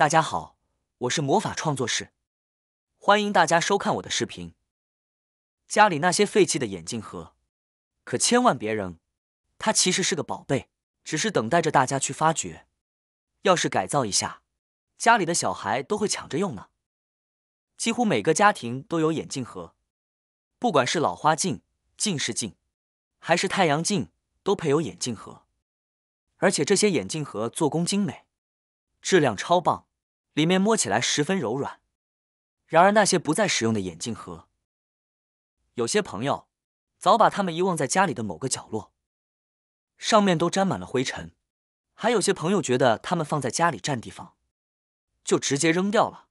大家好，我是魔法创作室，欢迎大家收看我的视频。家里那些废弃的眼镜盒，可千万别扔，它其实是个宝贝，只是等待着大家去发掘。要是改造一下，家里的小孩都会抢着用呢。几乎每个家庭都有眼镜盒，不管是老花镜、近视镜，还是太阳镜，都配有眼镜盒。而且这些眼镜盒做工精美，质量超棒，里面摸起来十分柔软。然而那些不再使用的眼镜盒，有些朋友早把它们遗忘在家里的某个角落，上面都沾满了灰尘。还有些朋友觉得它们放在家里占地方，就直接扔掉了。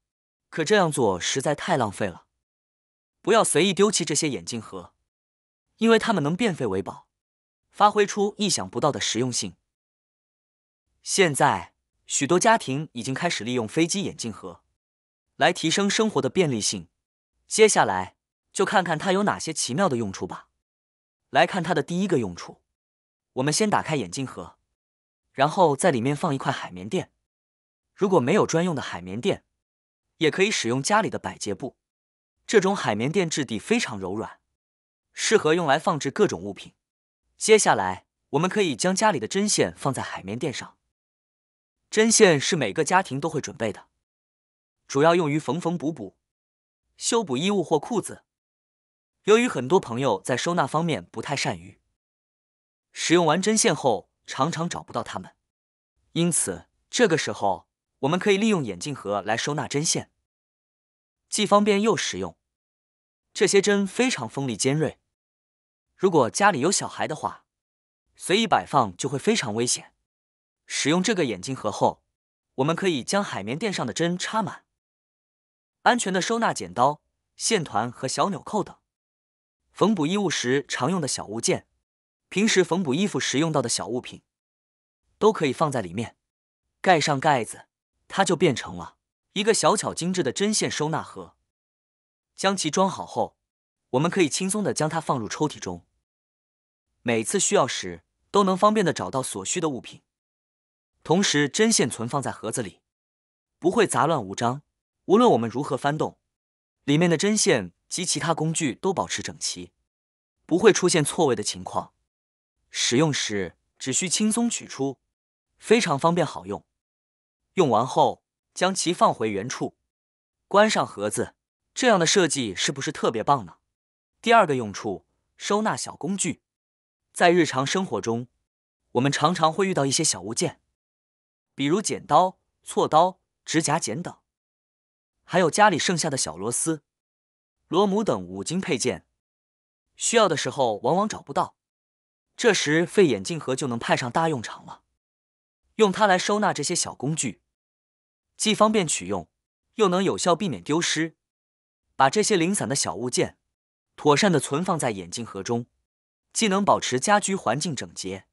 可这样做实在太浪费了。不要随意丢弃这些眼镜盒，因为它们能变废为宝，发挥出意想不到的实用性。现在，许多家庭已经开始利用飞机眼镜盒来提升生活的便利性。接下来，就看看它有哪些奇妙的用处吧。来看它的第一个用处，我们先打开眼镜盒，然后在里面放一块海绵垫。如果没有专用的海绵垫，也可以使用家里的百洁布。这种海绵垫质地非常柔软，适合用来放置各种物品。接下来，我们可以将家里的针线放在海绵垫上。针线是每个家庭都会准备的，主要用于缝缝补补、修补衣物或裤子。由于很多朋友在收纳方面不太善于，使用完针线后常常找不到它们，因此这个时候我们可以利用眼镜盒来收纳针线，既方便又实用。这些针非常锋利尖锐，如果家里有小孩的话，随意摆放就会非常危险。使用这个眼镜盒后，我们可以将海绵垫上的针插满，安全的收纳剪刀、线团和小纽扣等。缝补衣物时常用的小物件，平时缝补衣服时用到的小物品，都可以放在里面。盖上盖子，它就变成了一个小巧精致的针线收纳盒。将其装好后，我们可以轻松地将它放入抽屉中，每次需要时都能方便地找到所需的物品。同时，针线存放在盒子里，不会杂乱无章。无论我们如何翻动，里面的针线及其他工具都保持整齐，不会出现错位的情况。使用时只需轻松取出，非常方便好用。用完后，将其放回原处，关上盒子。这样的设计是不是特别棒呢？第二个用处，收纳小工具。在日常生活中，我们常常会遇到一些小物件，比如剪刀、锉刀、指甲剪等，还有家里剩下的小螺丝、螺母等五金配件，需要的时候往往找不到。这时废眼镜盒就能派上大用场了。用它来收纳这些小工具，既方便取用，又能有效避免丢失。把这些零散的小物件妥善地存放在眼镜盒中，既能保持家居环境整洁，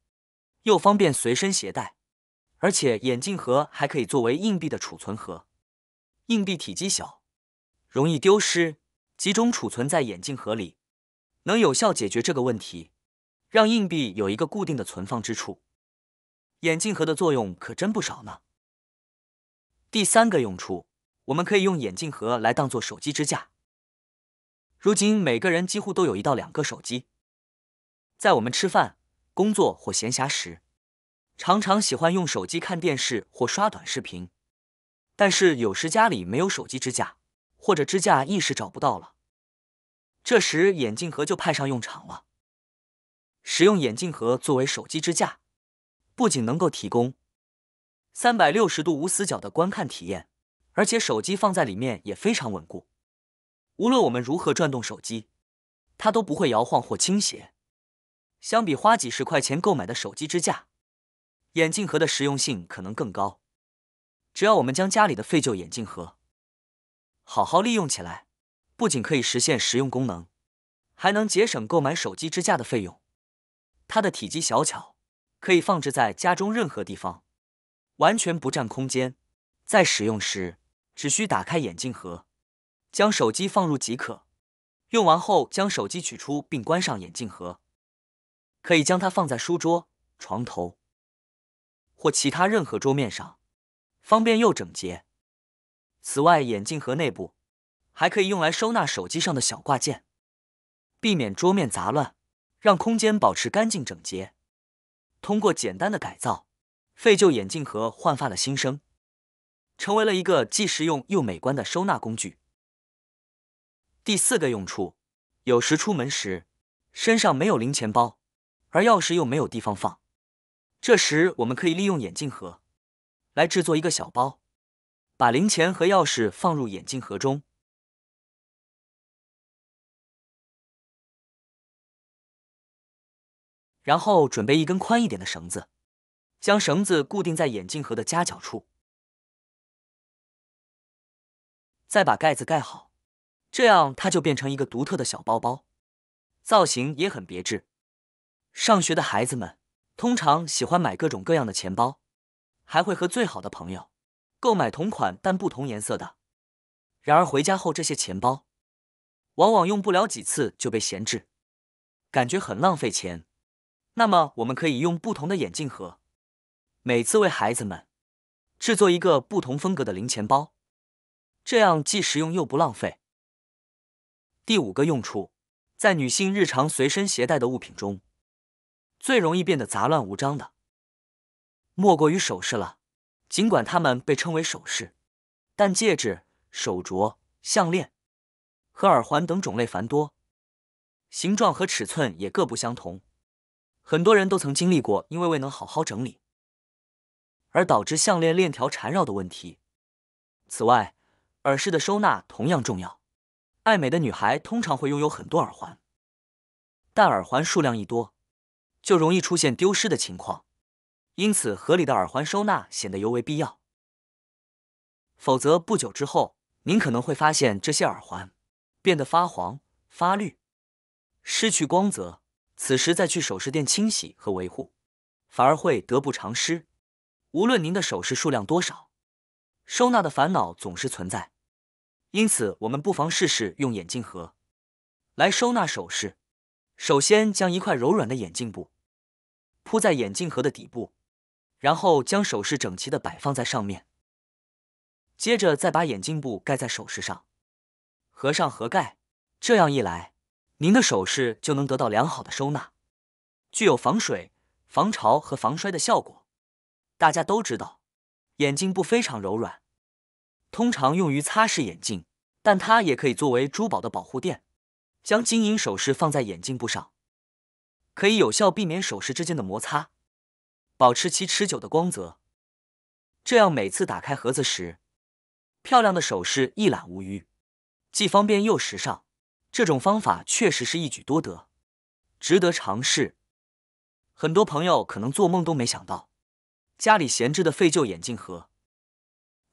又方便随身携带。而且眼镜盒还可以作为硬币的储存盒，硬币体积小，容易丢失，集中储存在眼镜盒里，能有效解决这个问题，让硬币有一个固定的存放之处。眼镜盒的作用可真不少呢。第三个用处，我们可以用眼镜盒来当作手机支架。如今每个人几乎都有1到2个手机，在我们吃饭、工作或闲暇时，常常喜欢用手机看电视或刷短视频。但是有时家里没有手机支架，或者支架一时找不到了，这时眼镜盒就派上用场了。使用眼镜盒作为手机支架，不仅能够提供360度无死角的观看体验，而且手机放在里面也非常稳固。无论我们如何转动手机，它都不会摇晃或倾斜。相比花几十块钱购买的手机支架，眼镜盒的实用性可能更高。只要我们将家里的废旧眼镜盒好好利用起来，不仅可以实现实用功能，还能节省购买手机支架的费用。它的体积小巧，可以放置在家中任何地方，完全不占空间。在使用时，只需打开眼镜盒，将手机放入即可。用完后将手机取出并关上眼镜盒，可以将它放在书桌、床头或其他任何桌面上，方便又整洁。此外，眼镜盒内部还可以用来收纳手机上的小挂件，避免桌面杂乱，让空间保持干净整洁。通过简单的改造，废旧眼镜盒焕发了新生，成为了一个既实用又美观的收纳工具。第4个用处，有时出门时身上没有零钱包，而钥匙又没有地方放，这时我们可以利用眼镜盒来制作一个小包，把零钱和钥匙放入眼镜盒中，然后准备一根宽一点的绳子，将绳子固定在眼镜盒的夹角处，再把盖子盖好，这样它就变成一个独特的小包包，造型也很别致。上学的孩子们通常喜欢买各种各样的钱包，还会和最好的朋友购买同款但不同颜色的。然而回家后，这些钱包往往用不了几次就被闲置，感觉很浪费钱。那么我们可以用不同的眼镜盒，每次为孩子们制作一个不同风格的零钱包，这样既实用又不浪费。第5个用处，在女性日常随身携带的物品中，最容易变得杂乱无章的，莫过于首饰了。尽管它们被称为首饰，但戒指、手镯、项链和耳环等种类繁多，形状和尺寸也各不相同。很多人都曾经历过因为未能好好整理而导致项链链条缠绕的问题。此外，耳饰的收纳同样重要。爱美的女孩通常会拥有很多耳环，但耳环数量一多，就容易出现丢失的情况，因此合理的耳环收纳显得尤为必要。否则不久之后，您可能会发现这些耳环变得发黄、发绿，失去光泽，此时再去首饰店清洗和维护，反而会得不偿失。无论您的首饰数量多少，收纳的烦恼总是存在，因此我们不妨试试用眼镜盒来收纳首饰。首先将一块柔软的眼镜布铺在眼镜盒的底部，然后将首饰整齐地摆放在上面，接着再把眼镜布盖在首饰上，合上盒盖。这样一来，您的首饰就能得到良好的收纳，具有防水、防潮和防摔的效果。大家都知道，眼镜布非常柔软，通常用于擦拭眼镜，但它也可以作为珠宝的保护垫。将金银首饰放在眼镜布上，可以有效避免首饰之间的摩擦，保持其持久的光泽。这样每次打开盒子时，漂亮的首饰一览无余，既方便又时尚。这种方法确实是一举多得，值得尝试。很多朋友可能做梦都没想到，家里闲置的废旧眼镜盒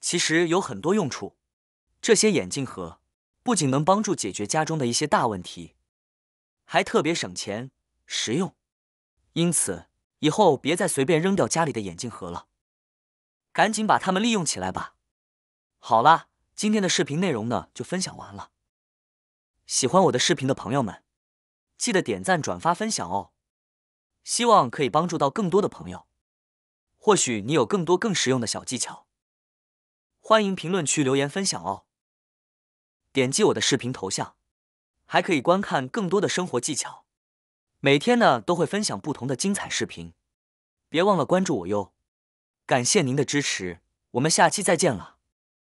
其实有很多用处。这些眼镜盒不仅能帮助解决家中的一些大问题，还特别省钱、实用。因此，以后别再随便扔掉家里的眼镜盒了，赶紧把它们利用起来吧。好啦，今天的视频内容呢就分享完了。喜欢我的视频的朋友们，记得点赞、转发、分享哦。希望可以帮助到更多的朋友。或许你有更多更实用的小技巧，欢迎评论区留言分享哦。点击我的视频头像，还可以观看更多的生活技巧。每天呢都会分享不同的精彩视频，别忘了关注我哟。感谢您的支持，我们下期再见了。